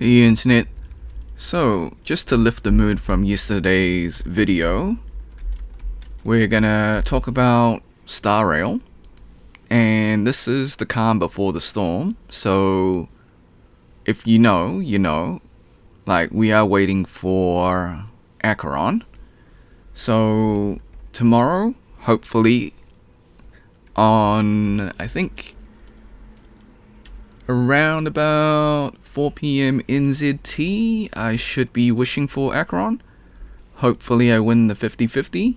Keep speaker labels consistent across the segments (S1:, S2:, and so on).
S1: The internet. So, just to lift the mood from yesterday's video, we're gonna talk about Star Rail, and this is the calm before the storm. So, if you know, you know, like we are waiting for Acheron. So, tomorrow, hopefully, on I think around about 4 p.m. NZT, I should be wishing for Acheron. Hopefully I win the 50-50.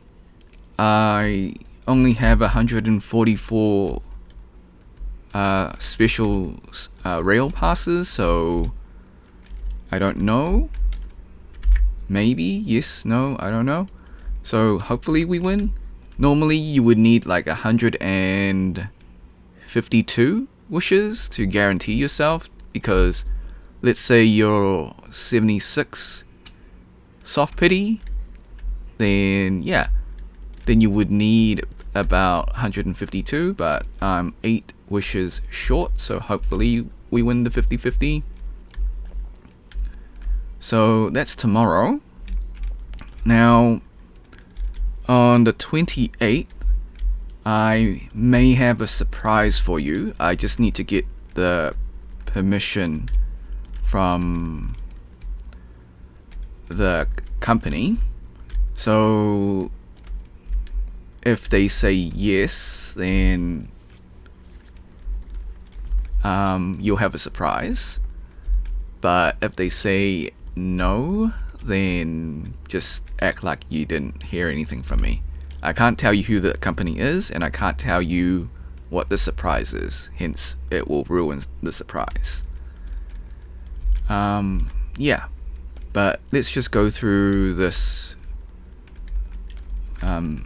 S1: I only have 144 special rail passes, so I don't know. Maybe, yes, no, I don't know. So hopefully we win. Normally you would need like 152 wishes to guarantee yourself, because let's say you're 76 soft pity, then yeah, then you would need about 152, but I'm 8 wishes short, so hopefully we win the 50-50. So that's tomorrow. Now on the 28th, I may have a surprise for you. I just need to get the permission from the company. So if they say yes, then you'll have a surprise. But if they say no, then just act like you didn't hear anything from me. I can't tell you who the company is, and I can't tell you what the surprise is, hence it will ruin the surprise. Yeah, but let's just go through this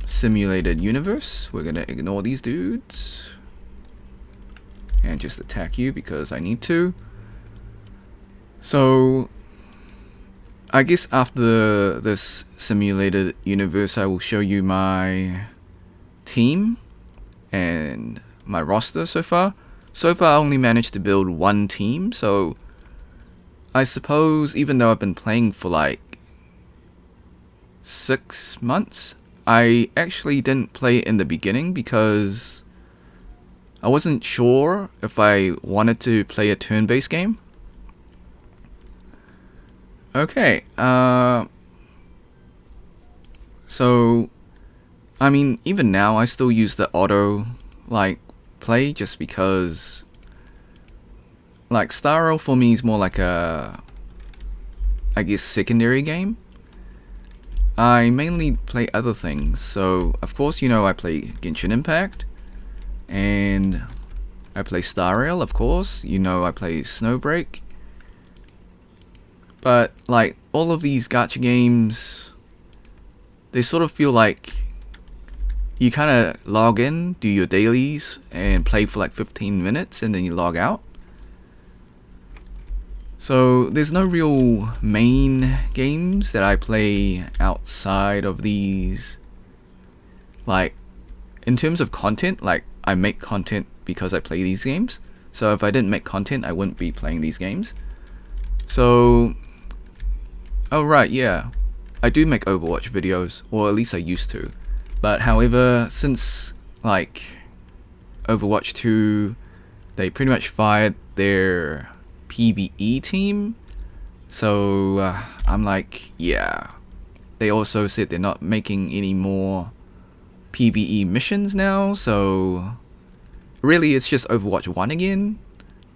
S1: simulated universe. We're gonna ignore these dudes and just attack you because I need to. So I guess after this simulated universe, I will show you my team and my roster so far. So far, I only managed to build one team, so I suppose even though I've been playing for like 6 months, I actually didn't play in the beginning because I wasn't sure if I wanted to play a turn-based game. Okay, so, I mean, even now I still use the auto, like, play just because, like, Star Rail for me is more like a, I guess, secondary game. I mainly play other things, so, of course, you know, I play Genshin Impact, and I play Star Rail, of course, you know, I play Snowbreak. But, like, all of these gacha games, they sort of feel like you kind of log in, do your dailies, and play for like 15 minutes, and then you log out. So, there's no real main games that I play outside of these. Like, in terms of content, like, I make content because I play these games. So, if I didn't make content, I wouldn't be playing these games. So, oh right, yeah, I do make Overwatch videos, or at least I used to. But however, since like Overwatch 2, they pretty much fired their PvE team. So I'm like, yeah. They also said they're not making any more PvE missions now, so really it's just Overwatch 1 again,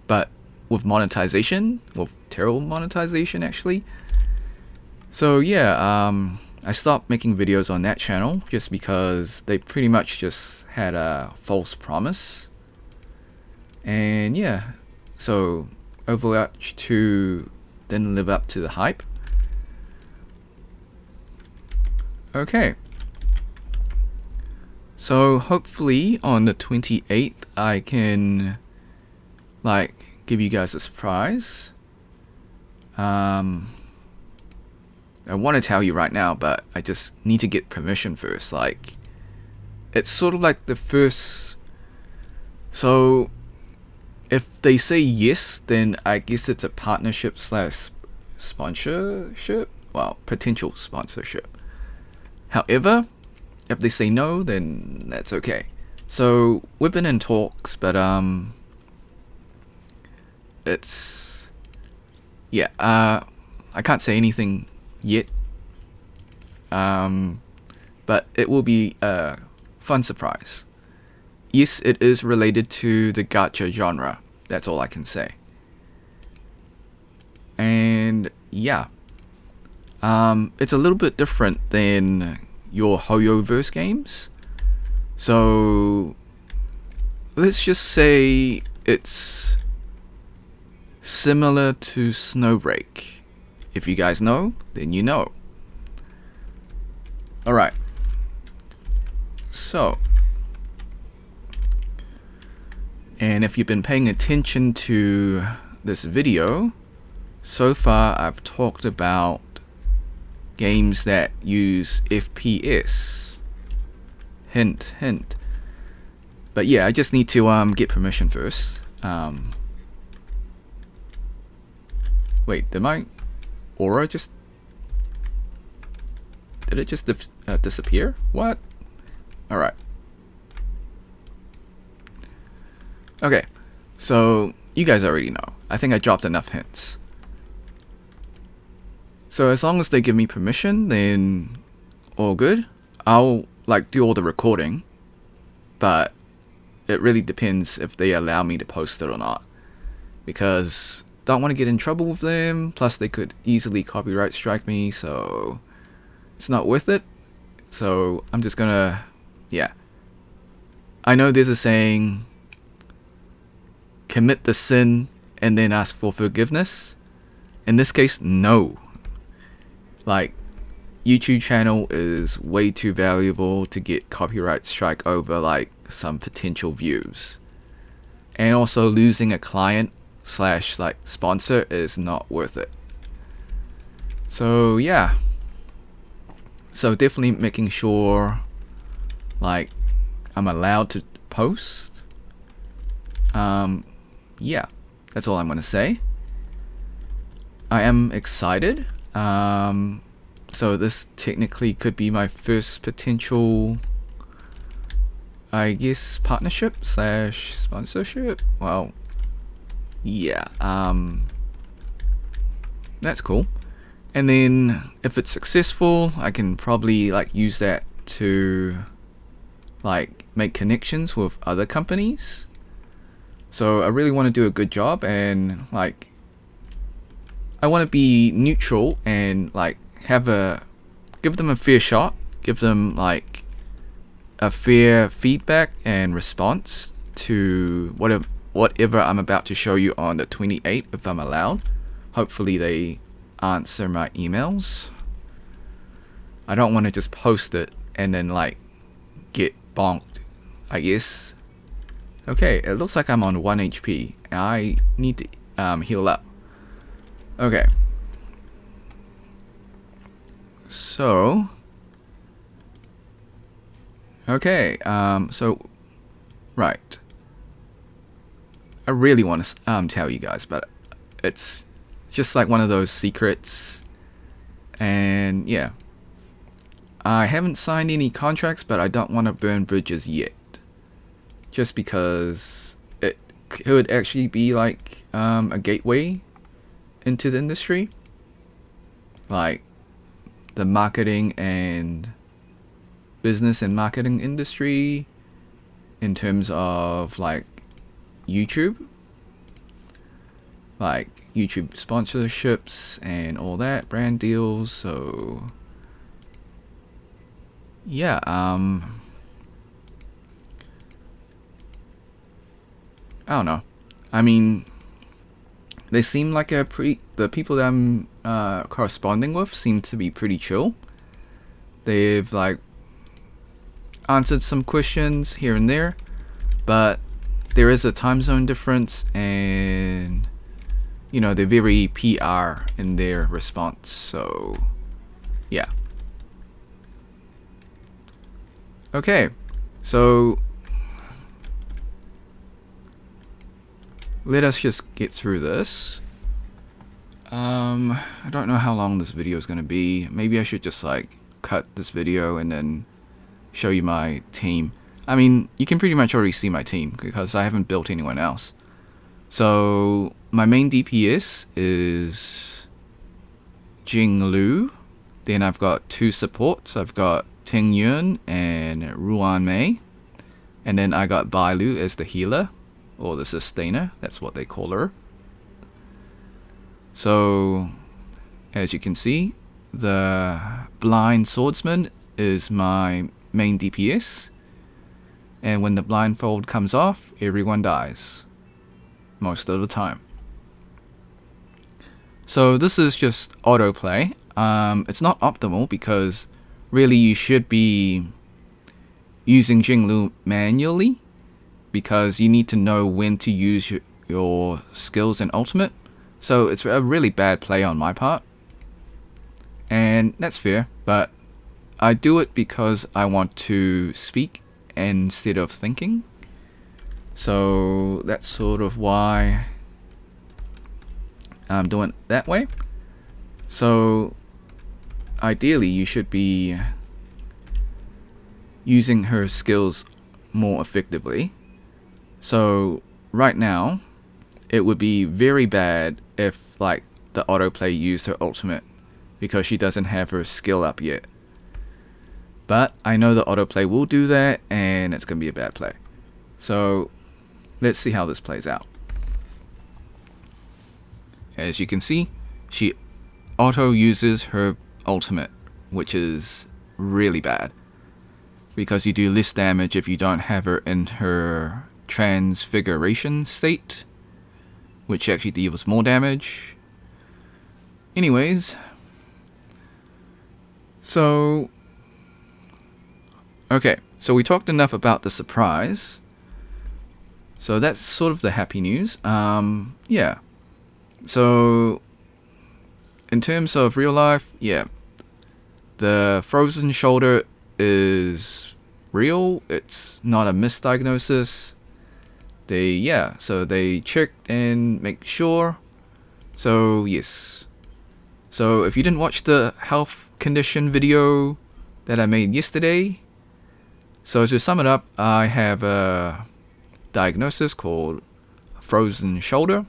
S1: but with monetization, with terrible monetization actually. So yeah, I stopped making videos on that channel just because they pretty much just had a false promise. And yeah, so Overwatch 2 didn't live up to the hype. Okay. So hopefully on the 28th I can like give you guys a surprise. I want to tell you right now, but I just need to get permission first. Like, it's sort of like the first. So if they say yes, then I guess it's a partnership slash sponsorship. Well, potential sponsorship. However, if they say no, then that's okay. So we've been in talks, but it's yeah. I can't say anything yet. But it will be a fun surprise. Yes, it is related to the gacha genre. That's all I can say. And yeah, it's a little bit different than your Hoyoverse games. So let's just say it's similar to Snowbreak. If you guys know, then you know. Alright. So, and if you've been paying attention to this video, so far I've talked about games that use FPS. Hint, hint. But yeah, I just need to get permission first. Wait, did my aura just... Did it just disappear? What? Alright. Okay, so you guys already know. I think I dropped enough hints. So as long as they give me permission, then all good. I'll do all the recording, but it really depends if they allow me to post it or not, because don't want to get in trouble with them, plus they could easily copyright strike me, so it's not worth it. So I'm just gonna, yeah. I know there's a saying, commit the sin and then ask for forgiveness. In this case, no. YouTube channel is way too valuable to get copyright strike over some potential views. And also losing a client slash sponsor is not worth it. So yeah. So definitely making sure I'm allowed to post. Yeah, that's all I'm gonna say. I am excited. So this technically could be my first potential, I guess, partnership slash sponsorship. Well, yeah, that's cool. And then if it's successful, I can probably use that to make connections with other companies. So I really want to do a good job, and I want to be neutral and give them a fair shot, give them a fair feedback and response to whatever I'm about to show you on the 28th, if I'm allowed. Hopefully they answer my emails. I don't want to just post it and then get bonked, I guess. Okay, it looks like I'm on 1 HP. I need to heal up. Okay. So, okay, so, right. I really want to tell you guys, but it's just one of those secrets. And yeah, I haven't signed any contracts, but I don't want to burn bridges yet. Just because it could actually be a gateway into the industry. The marketing and business and marketing industry in terms of YouTube, YouTube sponsorships and all that, brand deals. So yeah, I don't know. I mean, they seem the people that I'm corresponding with seem to be pretty chill. They've answered some questions here and there, but there is a time zone difference, and they're very PR in their response. So yeah. Okay, so let us just get through this. I don't know how long this video is going to be. Maybe I should just like cut this video and then show you my team. I mean, you can pretty much already see my team because I haven't built anyone else. So my main DPS is Jing Lu. Then I've got 2 supports. I've got Ting Yun and Ruan Mei. And then I got Bai Lu as the healer, or the sustainer, that's what they call her. So, as you can see, the blind swordsman is my main DPS. And when the blindfold comes off, everyone dies. Most of the time. So this is just autoplay. It's not optimal because really you should be using Jinglu manually because you need to know when to use your skills and ultimate. So it's a really bad play on my part. And that's fair, but I do it because I want to speak instead of thinking. So that's sort of why I'm doing it that way. So ideally you should be using her skills more effectively. So right now it would be very bad if like the autoplay used her ultimate because she doesn't have her skill up yet. But I know the autoplay will do that and it's gonna be a bad play. So let's see how this plays out. As you can see, she auto uses her ultimate, which is really bad because you do less damage if you don't have her in her transfiguration state, which actually deals more damage. Anyways, so okay, so we talked enough about the surprise. So that's sort of the happy news. Yeah. So in terms of real life, yeah, the frozen shoulder is real. It's not a misdiagnosis. So they checked and make sure. So yes. So if you didn't watch the health condition video that I made yesterday, so to sum it up, I have a diagnosis called frozen shoulder.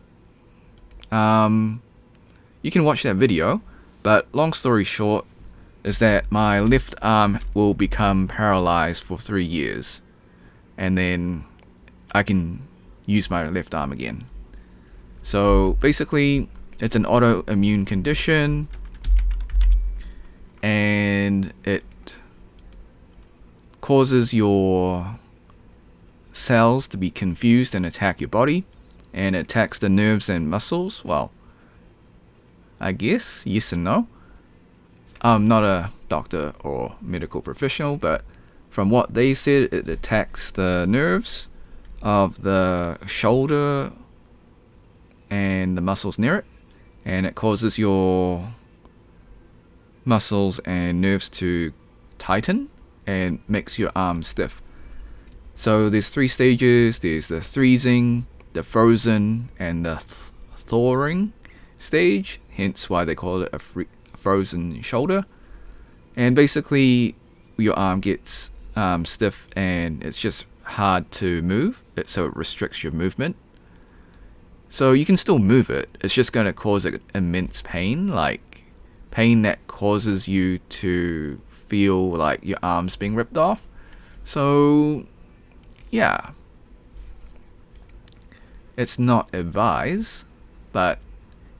S1: You can watch that video, but long story short is that my left arm will become paralyzed for 3 years, and then I can use my left arm again. So basically it's an autoimmune condition and it causes your cells to be confused and attack your body, and it attacks the nerves and muscles. Well, I guess yes and no. I'm not a doctor or medical professional, but from what they said, it attacks the nerves of the shoulder and the muscles near it, and it causes your muscles and nerves to tighten and makes your arm stiff. So there's 3 stages. There's the freezing, the frozen, and the thawing stage, hence why they call it a frozen shoulder. And basically your arm gets stiff and it's just hard to move, so it restricts your movement. So you can still move it, it's just going to cause immense pain, like pain that causes you to feel like your arm's being ripped off. So yeah, it's not advised, but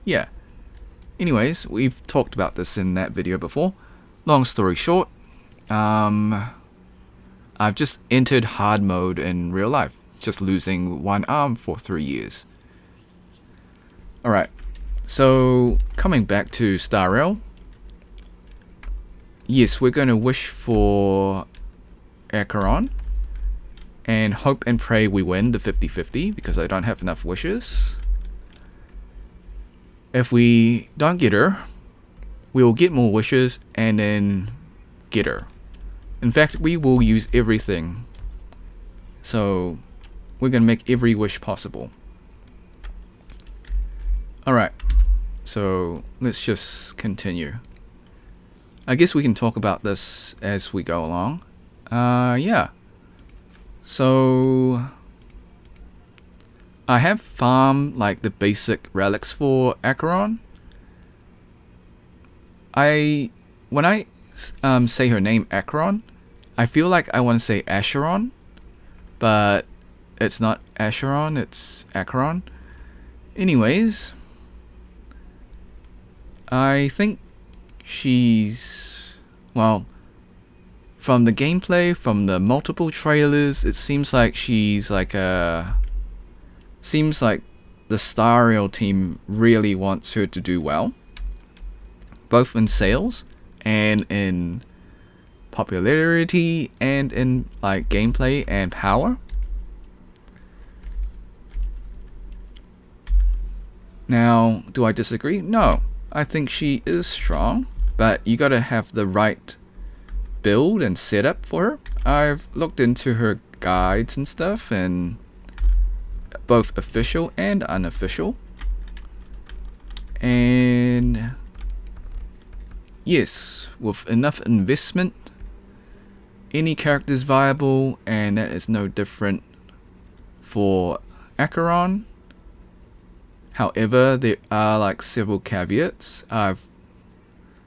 S1: yeah. Anyways, we've talked about this in that video before. Long story short, I've just entered hard mode in real life, just losing one arm for 3 years. Alright, so coming back to Star Rail. Yes, we're going to wish for Acheron and hope and pray we win the 50-50 because I don't have enough wishes. If we don't get her, we will get more wishes and then get her. In fact, we will use everything. So we're going to make every wish possible. Alright, so let's just continue. I guess we can talk about this as we go along. Yeah. So I have farmed like the basic relics for Acheron. When I say her name Acheron, I feel like I want to say Acheron, but it's not Acheron, it's Acheron. Anyways, I think she's, well, from the gameplay, from the multiple trailers, it seems like she's like seems like the Star Rail team really wants her to do well, both in sales and in popularity and in like gameplay and power. Now, do I disagree? No. I think she is strong, but you gotta have the right build and setup for her. I've looked into her guides and stuff, and both official and unofficial. And yes, with enough investment, any character is viable, and that is no different for Acheron. However, there are like several caveats.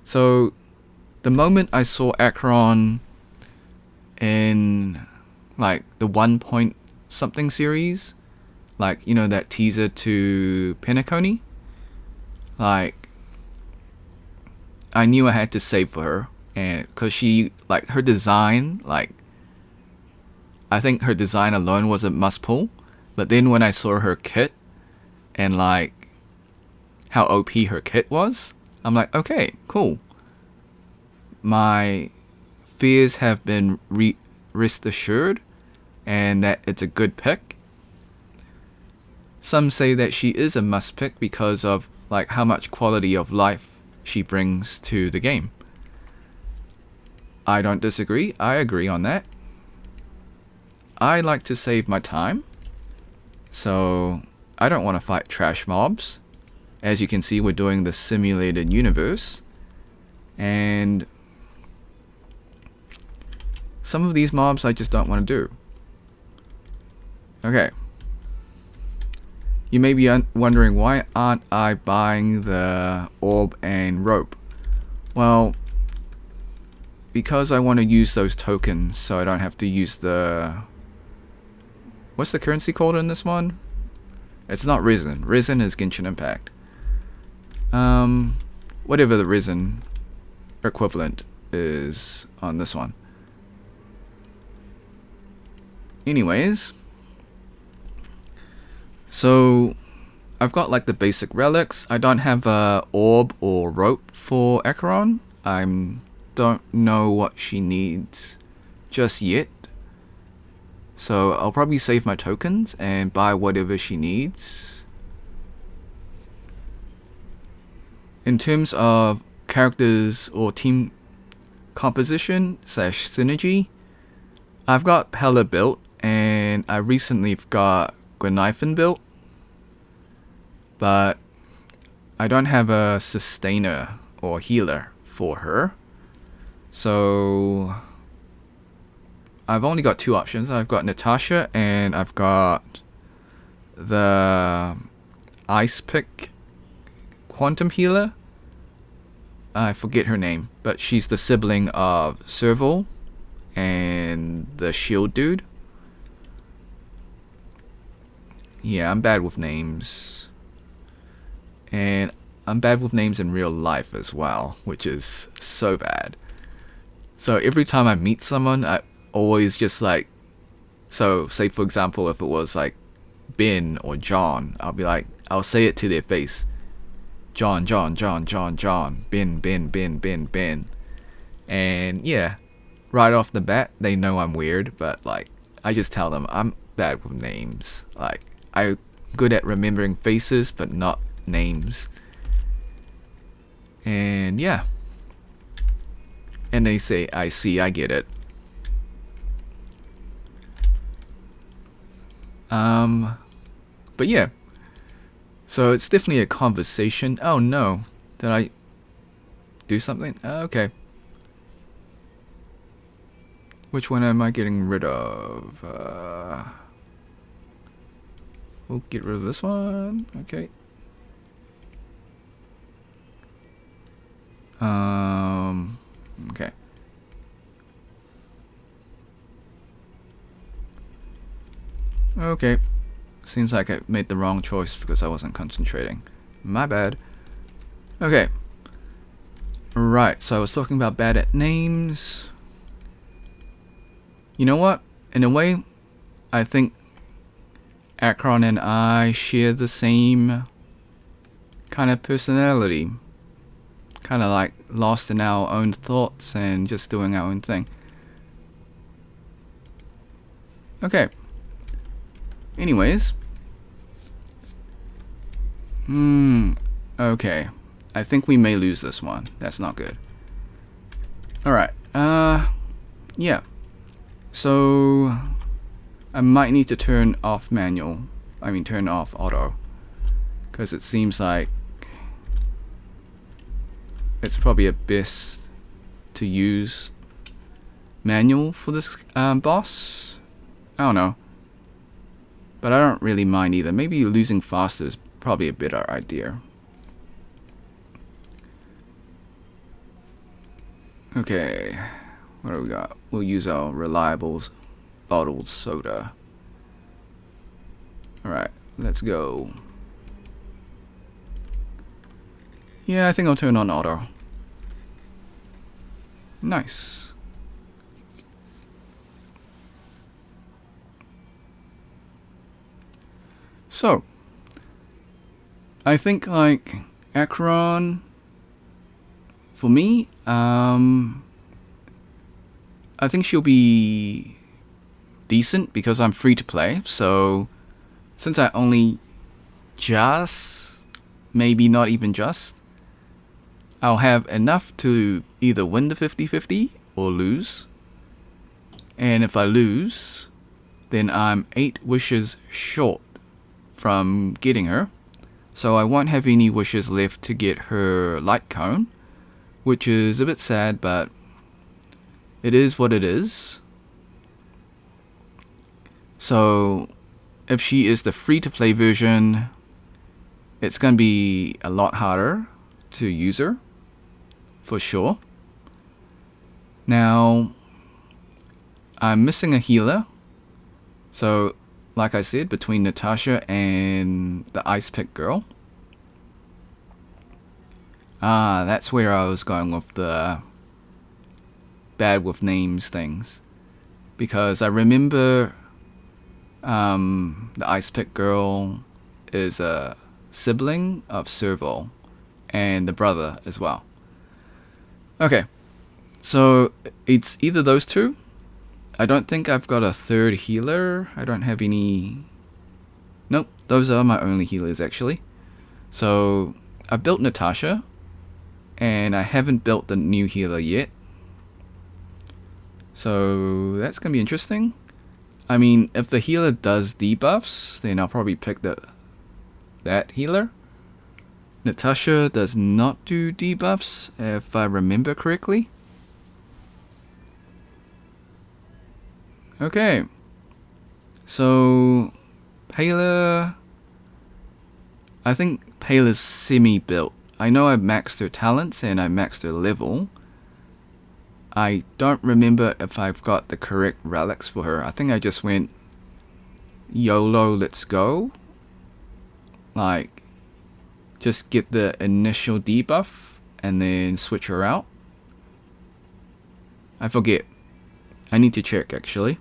S1: So the moment I saw Acheron in like the 1 point something series, like, you know, that teaser to Penacony, like, I knew I had to save for her, and because she, like, her design, like, I think her design alone was a must pull. But then when I saw her kit and like how OP her kit was, I'm like, okay, cool. My fears have been rest assured, and that it's a good pick. Some say that she is a must pick because of like how much quality of life she brings to the game. I don't disagree. I agree on that. I like to save my time, so I don't want to fight trash mobs. As you can see, we're doing the simulated universe, and some of these mobs I just don't want to do. Okay. You may be wondering, why aren't I buying the orb and rope? Well, because I want to use those tokens, so I don't have to use the... What's the currency called in this one? It's not resin. Resin is Genshin Impact. Whatever the resin equivalent is on this one. Anyways, so I've got like the basic relics. I don't have a orb or rope for Acheron. I don't know what she needs just yet. So I'll probably save my tokens and buy whatever she needs. In terms of characters or team composition / synergy, I've got Pella built, and I recently got Gwenithan built, but I don't have a sustainer or healer for her. So I've only got two options. I've got Natasha, and I've got the Ice Pick Quantum Healer. I forget her name, but she's the sibling of Serval and the Shield Dude. Yeah, I'm bad with names. And I'm bad with names in real life as well, which is so bad. So every time I meet someone, I always just like... So, say for example, if it was like Ben or John, I'll be like, I'll say it to their face. John, John, John, John, John, Ben, Ben, Ben, Ben, Ben. And yeah, right off the bat, they know I'm weird, but like, I just tell them I'm bad with names. Like, I'm good at remembering faces, but not names. And yeah. And they say, I see, I get it. But yeah. So it's definitely a conversation. Oh no. Did I do something? Okay. Which one am I getting rid of? We'll get rid of this one. Okay. Okay. Okay. Seems like I made the wrong choice because I wasn't concentrating. My bad. Okay. Right, so I was talking about bad at names. You know what? In a way, I think Acheron and I share the same kind of personality. Kind of like lost in our own thoughts and just doing our own thing. Okay. Anyways. Okay. I think we may lose this one. That's not good. Alright. Yeah. So I might need to turn off manual. I mean turn off auto. Because it seems like it's probably a best to use manual for this boss. I don't know. But I don't really mind either. Maybe losing faster is probably a better idea. Okay. What do we got? We'll use our reliable bottled soda. Alright, let's go. Yeah, I think I'll turn on auto. Nice. So, I think like Acheron, for me, I think she'll be decent because I'm free to play. So, since I only just, maybe not even just, I'll have enough to either win the 50-50 or lose. And if I lose, then I'm 8 wishes short from getting her. So I won't have any wishes left to get her light cone, which is a bit sad, but it is what it is. So if she is the free-to-play version, it's going to be a lot harder to use her, for sure. Now, I'm missing a healer. So, like I said, between Natasha and the Ice Pick girl. That's where I was going with the bad with names things. Because I remember the Ice Pick girl is a sibling of Serval and the brother as well. Okay, so it's either those two. I don't think I've got a third healer. I don't have any. Nope, those are my only healers actually. So I built Natasha, and I haven't built the new healer yet. So that's gonna be interesting. I mean, if the healer does debuffs, then I'll probably pick that healer. Natasha does not do debuffs, if I remember correctly. Okay. So, Payla, I think Payla's semi-built. I know I maxed her talents and I maxed her level. I don't remember if I've got the correct relics for her. I think I just went YOLO, let's go. Like, just get the initial debuff and then switch her out. I forget. I need to check actually.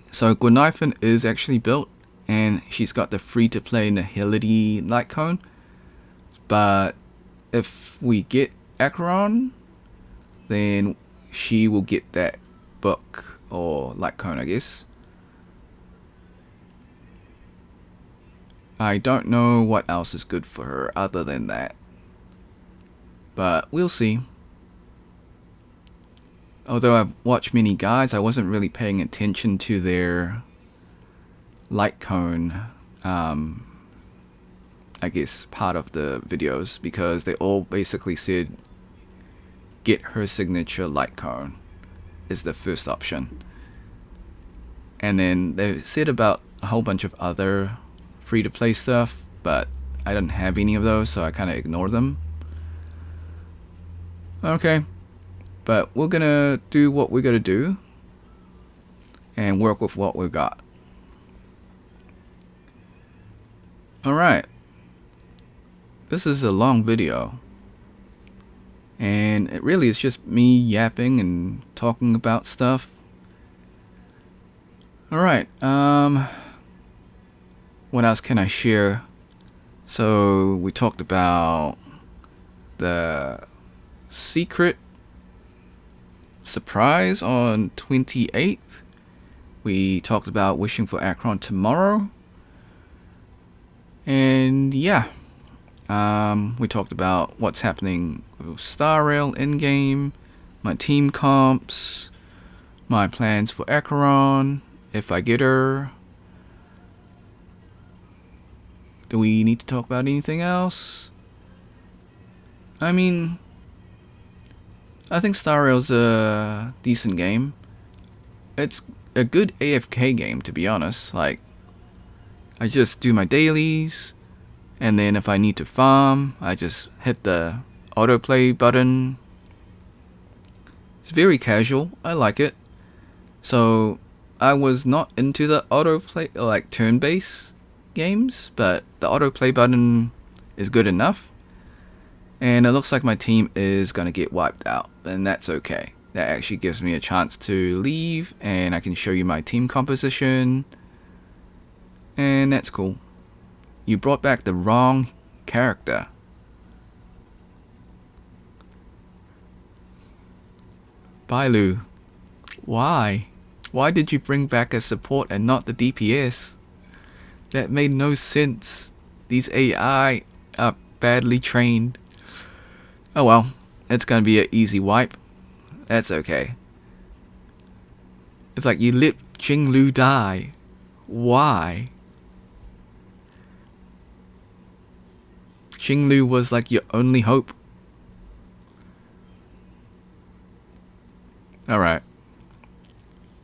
S1: So Gwenithan is actually built, and she's got the free-to-play Nihility light cone. But if we get Acheron, then she will get that book or light cone, I guess. I don't know what else is good for her other than that, but we'll see. Although I've watched many guides, I wasn't really paying attention to their light cone I guess, part of the videos, because they all basically said get her signature light cone is the first option. And then they said about a whole bunch of other free to play stuff, but I didn't have any of those, so I kind of ignored them. Okay, but we're gonna do what we're gonna do and work with what we've got. Alright, this is a long video, and it really is just me yapping and talking about stuff. Alright, what else can I share? So we talked about the secret surprise on 28th. We talked about wishing for Acheron tomorrow. And yeah, we talked about what's happening with Star Rail in-game, my team comps, my plans for Acheron, if I get her. Do we need to talk about anything else? I mean, I think Star Rail's a decent game. It's a good AFK game, to be honest. Like, I just do my dailies, and then if I need to farm, I just hit the autoplay button. It's very casual. I like it. So I was not into the autoplay, like turn-based games, but the autoplay button is good enough. And it looks like my team is gonna get wiped out, and that's okay. That actually gives me a chance to leave, and I can show you my team composition, and that's cool. You brought back the wrong character. Bailu, why? Why did you bring back a support and not the DPS? That made no sense. These AI are badly trained. Oh well, it's gonna be an easy wipe. That's okay. It's like you let Jinglu die. Why? Jinglu was like your only hope. Alright.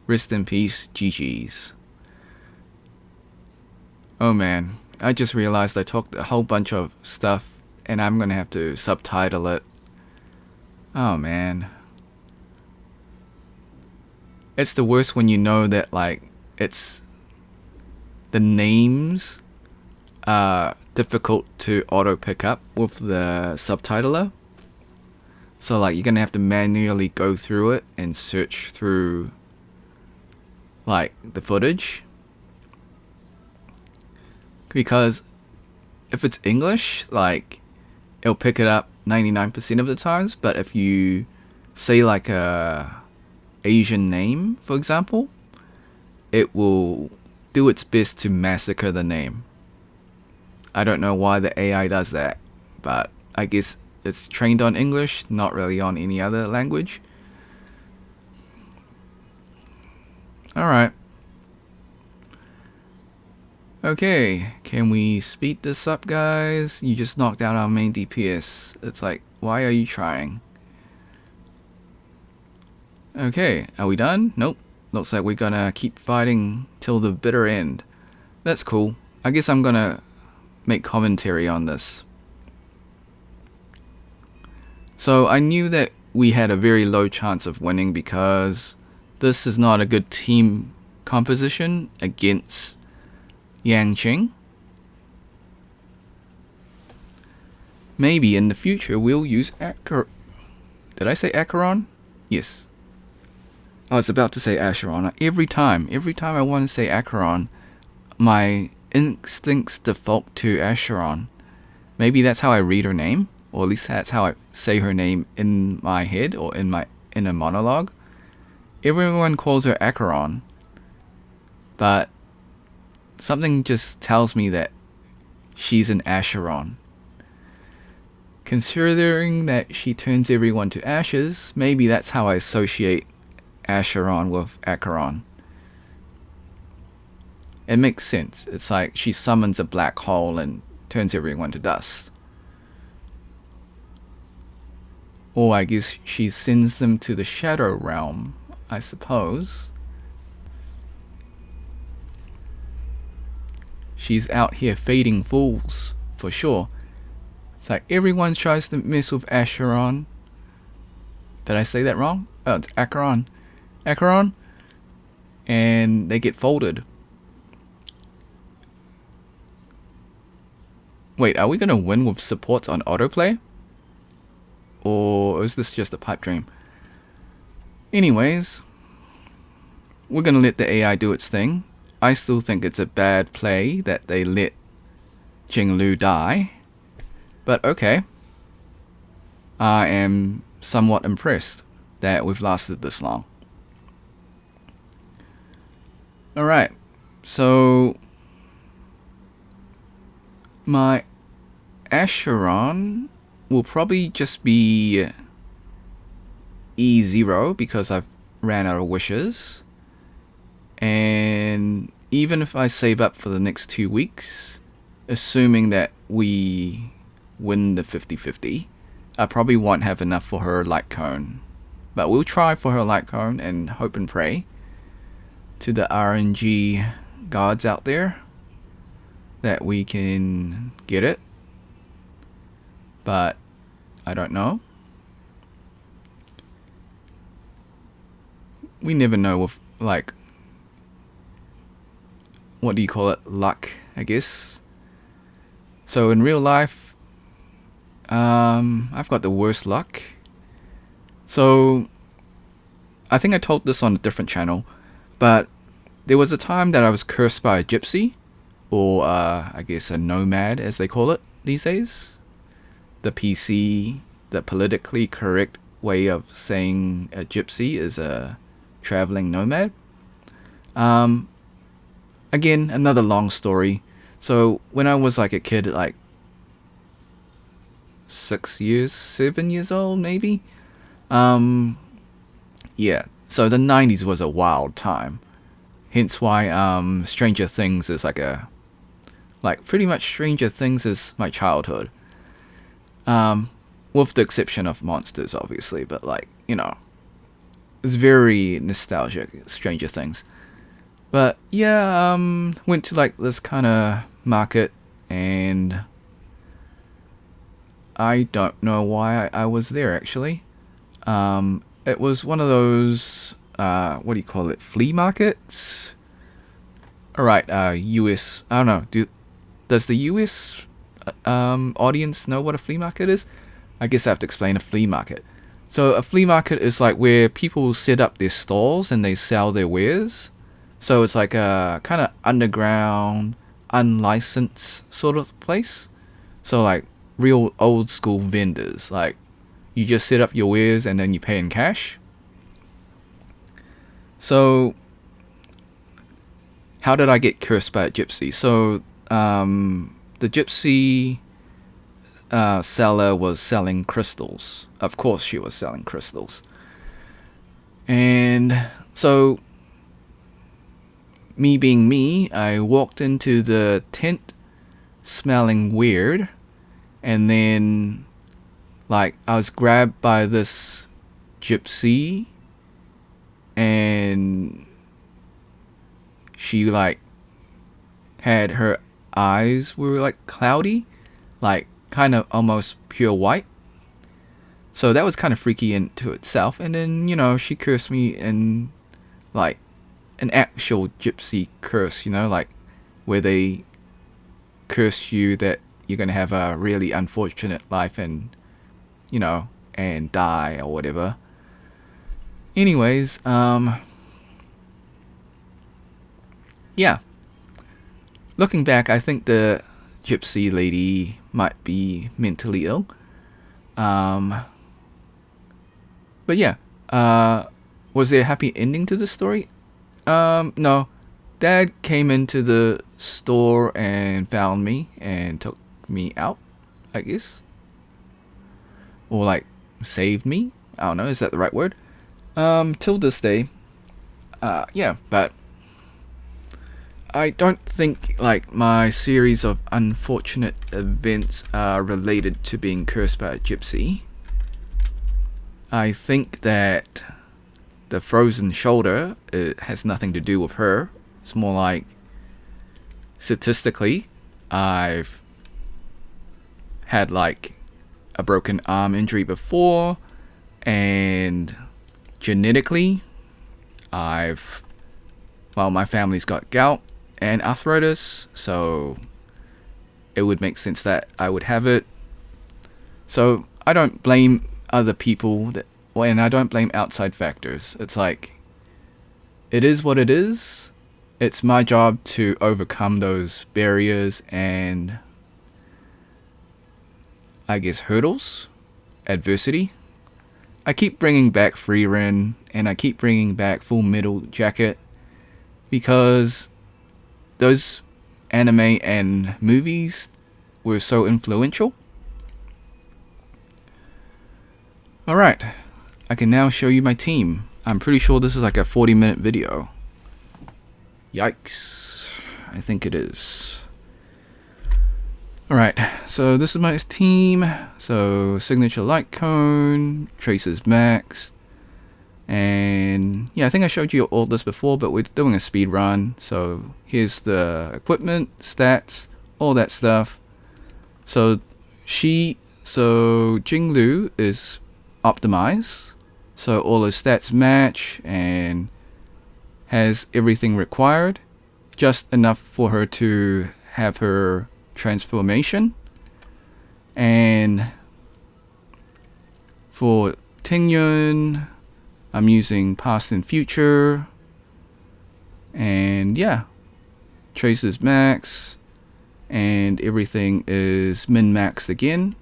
S1: Rest in peace, GG's. Oh man, I just realized I talked a whole bunch of stuff and I'm gonna have to subtitle it. Oh man. It's the worst when you know that, like, it's the names are difficult to auto pick up with the subtitler. So like you're gonna have to manually go through it and search through like the footage. Because if it's English, like it'll pick it up 99% of the times, but if you say like a Asian name, for example, it will do its best to massacre the name. I don't know why the AI does that, but I guess it's trained on English, not really on any other language. Alright. Okay, can we speed this up, guys? You just knocked out our main DPS. It's like, why are you trying? Okay, are we done? Nope. Looks like we're gonna keep fighting till the bitter end. That's cool. I guess I'm gonna make commentary on this. So I knew that we had a very low chance of winning because this is not a good team composition against Yang Qing. Maybe in the future we'll use Acheron. Did I say Acheron? Yes. I was about to say Acheron. Every time I want to say Acheron, my instincts default to Acheron. Maybe that's how I read her name, or at least that's how I say her name in my head or in a monologue. Everyone calls her Acheron, but something just tells me that she's an Acheron. Considering that she turns everyone to ashes, maybe that's how I associate Acheron with Acheron. It makes sense. It's like she summons a black hole and turns everyone to dust. Or I guess she sends them to the Shadow Realm, I suppose. She's out here fading fools, for sure. It's like everyone tries to mess with Acheron. Did I say that wrong? Oh, it's Acheron. Acheron. And they get folded. Wait, are we gonna win with supports on autoplay? Or is this just a pipe dream? Anyways, we're gonna let the AI do its thing. I still think it's a bad play that they let Jinglu die. But okay. I am somewhat impressed that we've lasted this long. Alright, so my Acheron will probably just be E0 because I've ran out of wishes. And even if I save up for the next 2 weeks, assuming that we win the 50-50, I probably won't have enough for her light cone. But we'll try for her light cone and hope and pray to the RNG gods out there that we can get it. But I don't know. We never know with, like, what do you call it? Luck, I guess. So in real life, I've got the worst luck. So I think I told this on a different channel, but there was a time that I was cursed by a gypsy, or I guess a nomad as they call it these days. The PC, the politically correct way of saying a gypsy is a traveling nomad. Again, another long story. So when I was like a kid, like 7 years old maybe, yeah, so the 90s was a wild time, hence why Stranger Things is like pretty much Stranger Things is my childhood, with the exception of monsters obviously, but like, you know, it's very nostalgic, Stranger Things. But yeah, went to like this kind of market, and I don't know why I was there actually. It was one of those, what do you call it, flea markets? Alright, US, I don't know, does the US audience know what a flea market is? I guess I have to explain a flea market. So a flea market is like where people set up their stalls and they sell their wares. So it's like a kind of underground, unlicensed sort of place. So like real old school vendors. Like you just set up your wares and then you pay in cash. So how did I get cursed by a gypsy? So the gypsy seller was selling crystals. Of course she was selling crystals. And so me being me, I walked into the tent smelling weird, and then like I was grabbed by this gypsy, and she like had her eyes were like cloudy, like kind of almost pure white. So that was kind of freaky into itself. And then, you know, she cursed me in like an actual gypsy curse, you know, like where they curse you that you're gonna have a really unfortunate life and, you know, and die or whatever. Anyways, yeah. Looking back, I think the gypsy lady might be mentally ill. But yeah, was there a happy ending to the story? No. Dad came into the store and found me and took me out, I guess. Or like saved me. I don't know, is that the right word? Till this day. Yeah, but I don't think like my series of unfortunate events are related to being cursed by a gypsy. I think that the frozen shoulder, it has nothing to do with her. It's more like statistically, I've had like a broken arm injury before, and genetically, my family's got gout and arthritis, so it would make sense that I would have it. So I don't blame other people and I don't blame outside factors. It's like, it is what it is. It's my job to overcome those barriers and, I guess, hurdles, adversity. I keep bringing back Freerin and I keep bringing back Full Metal Jacket because those anime and movies were so influential. Alright, I can now show you my team. I'm pretty sure this is like a 40-minute video. Yikes. I think it is. Alright, so this is my team. So, Signature Light Cone, Tracer's Max, and yeah, I think I showed you all this before, but we're doing a speed run. So, here's the equipment, stats, all that stuff. So, Jinglu is optimized, so all those stats match and has everything required, just enough for her to have her transformation. And for Tingyun, I'm using past and future, and yeah, Traces max, and everything is min-maxed again.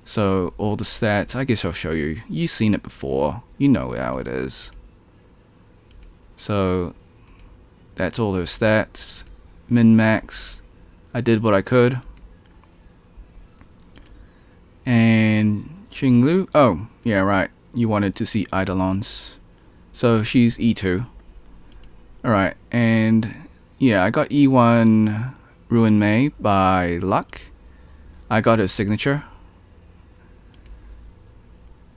S1: So all the stats, I guess I'll show you. You've seen it before. You know how it is. So that's all those stats. Min-max. I did what I could. And Qinglu. Oh, yeah, right. You wanted to see Eidolons. So she's E2. Alright, and yeah, I got E1 Ruin Mei by luck. I got her signature.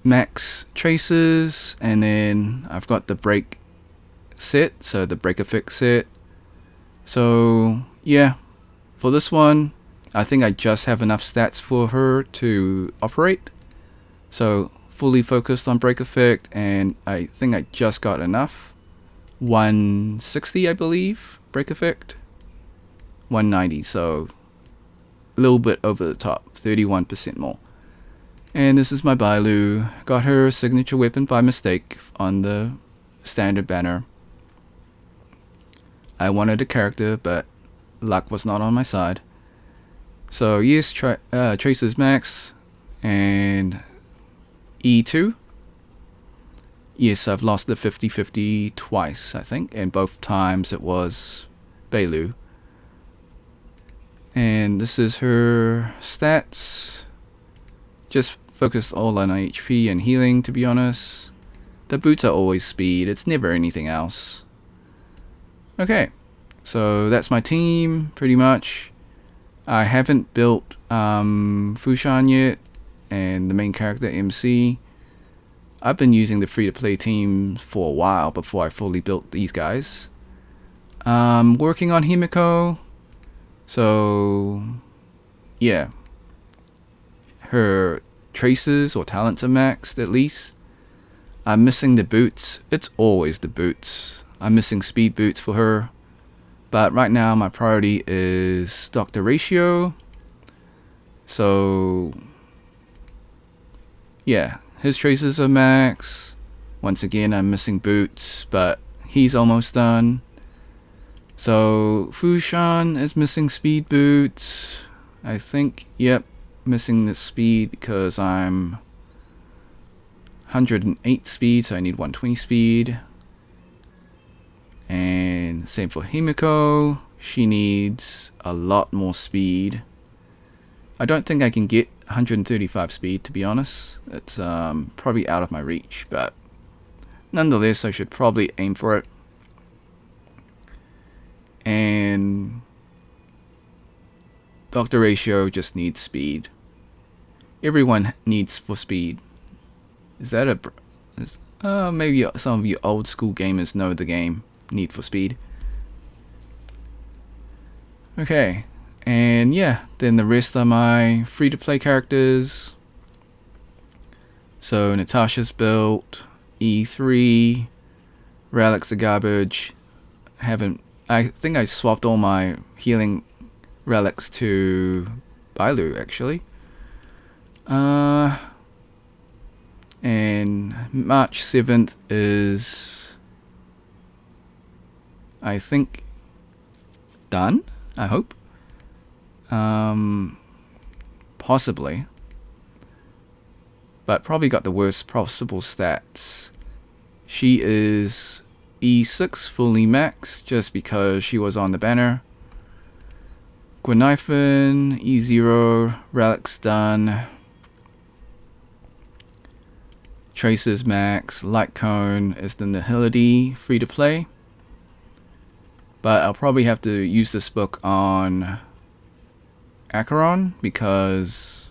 S1: Max traces, and then I've got the break set, so the break effect set. So yeah, for this one, I think I just have enough stats for her to operate. So fully focused on break effect, and I think I just got enough. 160, I believe, break effect. 190, so a little bit over the top, 31% more. And this is my Bailu. Got her signature weapon by mistake on the standard banner. I wanted a character, but luck was not on my side. So yes, Traces Max and E2. Yes, I've lost the 50-50 twice, I think, and both times it was Bailu. And this is her stats. Just focused all on HP and healing, to be honest. The boots are always speed, it's never anything else. Okay, so that's my team, pretty much. I haven't built Fushan yet, and the main character, MC. I've been using the free-to-play team for a while before I fully built these guys. Working on Himiko. So, yeah. Her traces or talents are maxed at least. I'm missing the boots. It's always the boots. I'm missing speed boots for her. But right now my priority is Dr. Ratio. So yeah, his traces are max. Once again, I'm missing boots, but he's almost done. So Fushan is missing speed boots. I think, yep, missing the speed because I'm 108 speed, so I need 120 speed. And same for Himiko. She needs a lot more speed. I don't think I can get 135 speed, to be honest. It's probably out of my reach, but nonetheless, I should probably aim for it. And Dr. Ratio just needs speed. Everyone needs for speed. Is that a... maybe some of you old school gamers know the game Need for Speed. Okay, and yeah, then the rest are my free-to-play characters. So Natasha's built, E3, Relics of Garbage. I think I swapped all my healing relics to Bailu actually. And March 7th is, I think, done, I hope. Possibly. But probably got the worst possible stats. She is E6 fully max just because she was on the banner. Gweniphan, E0, relics done. Traces max, light cone is the nihility, free to play. But I'll probably have to use this book on Acheron because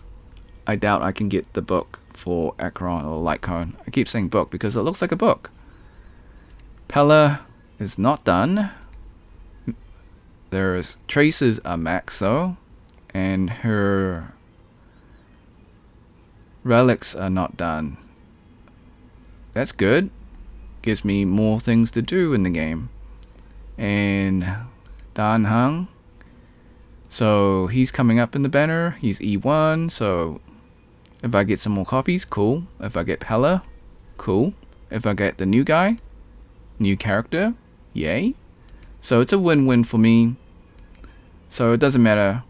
S1: I doubt I can get the book for Acheron or light cone. I keep saying book because it looks like a book. Pella is not done. There's traces are max though, and her relics are not done. That's good. Gives me more things to do in the game. And Dan Hung. So he's coming up in the banner. He's E1. So if I get some more copies, cool. If I get Pella, cool. If I get the new guy, new character, yay. So it's a win-win for me. So it doesn't matter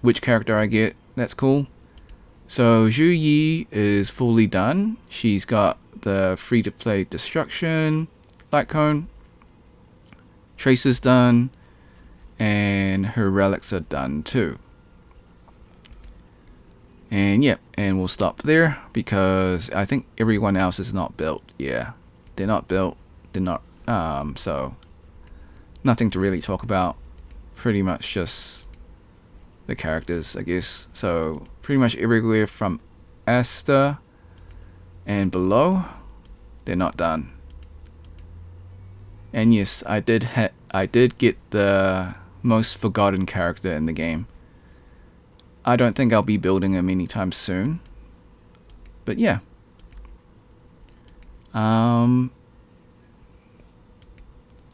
S1: which character I get. That's cool. So Zhu Yi is fully done. She's got the free-to-play destruction, light cone, traces done, and her relics are done too. And yep, and we'll stop there because I think everyone else is not built. Yeah, they're not built. They're not. So nothing to really talk about. Pretty much just the characters, I guess. So pretty much everywhere from Asta and below, they're not done. And yes, I did get the most forgotten character in the game. I don't think I'll be building him anytime soon. But yeah.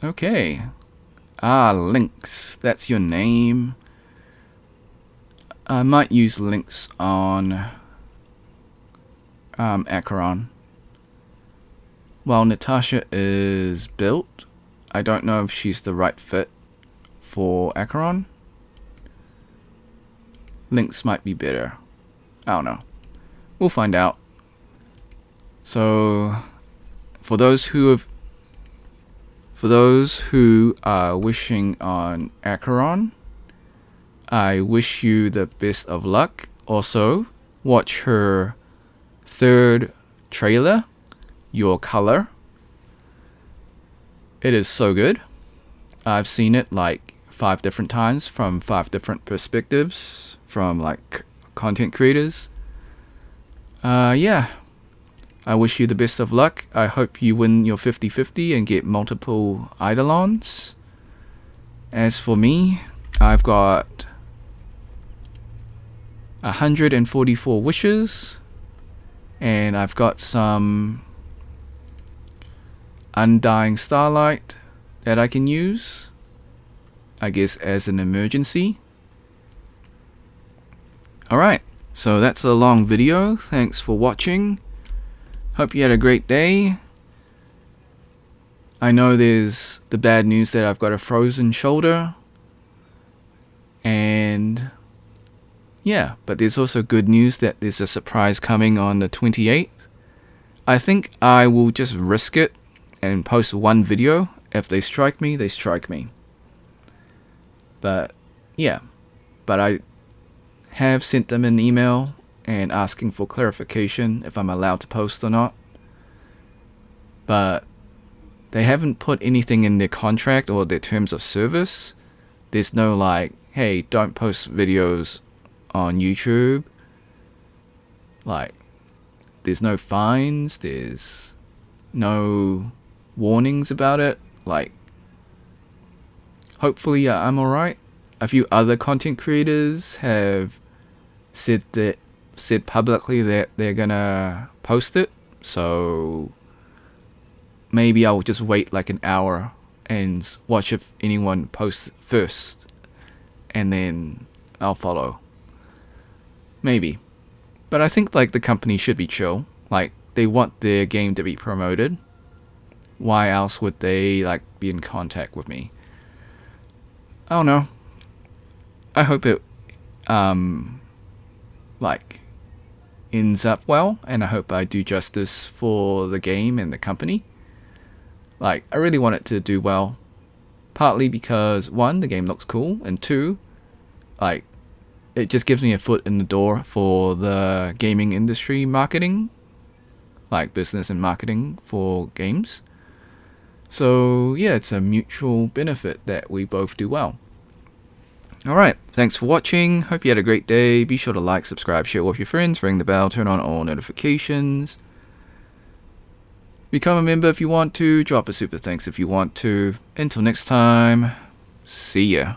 S1: Okay. Lynx. That's your name. I might use Lynx on Acheron. While Natasha is built, I don't know if she's the right fit for Acheron. Lynx might be better. I don't know. We'll find out. So, for those who are wishing on Acheron, I wish you the best of luck. Also, watch her third trailer, Your Color. It is so good. I've seen it like 5 different times from 5 different perspectives from like content creators. Yeah. I wish you the best of luck. I hope you win your 50-50 and get multiple Eidolons. As for me, I've got 144 wishes. And I've got some Undying Starlight that I can use, I guess, as an emergency. Alright, so that's a long video. Thanks for watching. Hope you had a great day. I know there's the bad news that I've got a frozen shoulder. And yeah, but there's also good news that there's a surprise coming on the 28th. I think I will just risk it and post one video. If they strike me, they strike me. But yeah, but I have sent them an email and asking for clarification if I'm allowed to post or not. But they haven't put anything in their contract or their terms of service. There's no like, hey, don't post videos on YouTube. Like, there's no fines, there's no warnings about it. Like, hopefully I'm alright. A few other content creators have said publicly that they're gonna post it, so maybe I'll just wait like an hour and watch if anyone posts first, and then I'll follow. Maybe. But I think like the company should be chill. Like, they want their game to be promoted. Why else would they like be in contact with me? I don't know. I hope it like ends up well, and I hope I do justice for the game and the company. Like, I really want it to do well, partly because one, the game looks cool, and two, like, it just gives me a foot in the door for the gaming industry marketing, like business and marketing for games. So yeah, it's a mutual benefit that we both do well. Alright, thanks for watching. Hope you had a great day. Be sure to like, subscribe, share with your friends, ring the bell, turn on all notifications. Become a member if you want to. Drop a super thanks if you want to. Until next time, see ya.